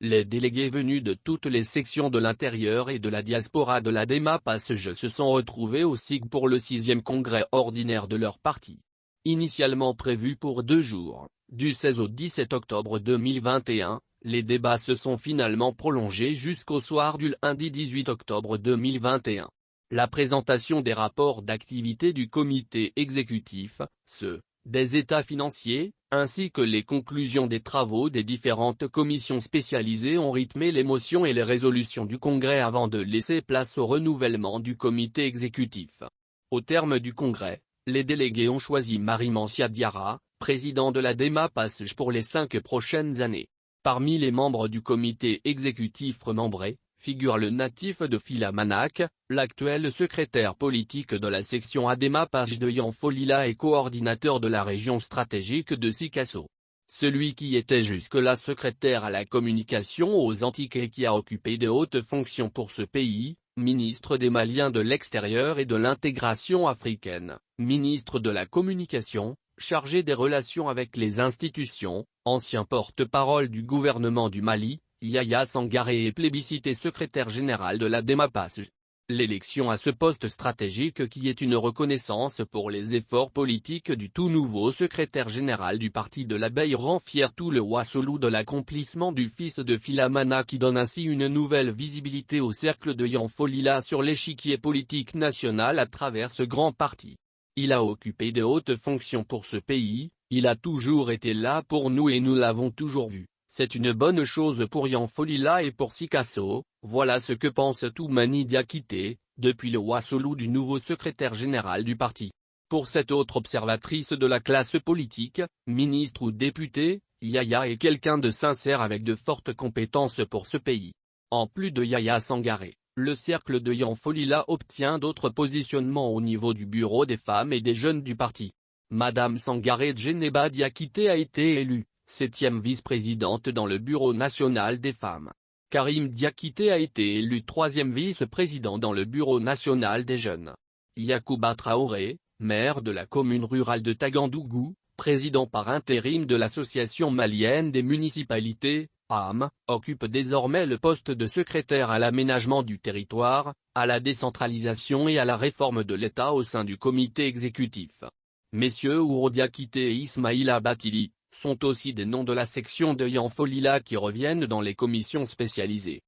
Les délégués venus de toutes les sections de l'intérieur et de la diaspora de la DEMA-PASJ se sont retrouvés au SIG pour le 6e congrès ordinaire de leur parti. Initialement prévu pour 2 jours, du 16 au 17 octobre 2021, les débats se sont finalement prolongés jusqu'au soir du lundi 18 octobre 2021. La présentation des rapports d'activité du comité exécutif, ceux des états financiers, ainsi que les conclusions des travaux des différentes commissions spécialisées ont rythmé les motions et les résolutions du Congrès avant de laisser place au renouvellement du comité exécutif. Au terme du Congrès, les délégués ont choisi Marie Mancia Diarra, président de la DEMA-PASJ pour les 5 prochaines années. Parmi les membres du comité exécutif remembré, figure le natif de Philamanac, l'actuel secrétaire politique de la section ADEMA-PASJ de Yanfolila et coordinateur de la région stratégique de Sikasso. Celui qui était jusque-là secrétaire à la communication aux Antilles et qui a occupé de hautes fonctions pour ce pays, ministre des Maliens de l'extérieur et de l'intégration africaine, ministre de la communication, chargé des relations avec les institutions, ancien porte-parole du gouvernement du Mali, Yaya Sangaré est plébiscité secrétaire général de la DEMA-PASJ. L'élection à ce poste stratégique qui est une reconnaissance pour les efforts politiques du tout nouveau secrétaire général du parti de l'abeille rend fier tout le Wassoulou de l'accomplissement du fils de Philamana qui donne ainsi une nouvelle visibilité au cercle de Yanfolila sur l'échiquier politique national à travers ce grand parti. Il a occupé de hautes fonctions pour ce pays, il a toujours été là pour nous et nous l'avons toujours vu. C'est une bonne chose pour Yanfolila et pour Sikasso, voilà ce que pense Toumani Diakité, depuis le Wassoulou du nouveau secrétaire général du parti. Pour cette autre observatrice de la classe politique, ministre ou député, Yaya est quelqu'un de sincère avec de fortes compétences pour ce pays. En plus de Yaya Sangaré, le cercle de Yanfolila obtient d'autres positionnements au niveau du bureau des femmes et des jeunes du parti. Madame Sangaré Djeneba Diakité a été élue 7e vice-présidente dans le Bureau national des femmes. Karim Diakité a été élu 3e vice-président dans le Bureau national des jeunes. Yacouba Traoré, maire de la commune rurale de Tagandougou, président par intérim de l'Association malienne des municipalités, AM, occupe désormais le poste de secrétaire à l'aménagement du territoire, à la décentralisation et à la réforme de l'État au sein du comité exécutif. Messieurs Ouro Diakité et Ismaïla Batili sont aussi des noms de la section de Yanfolila qui reviennent dans les commissions spécialisées.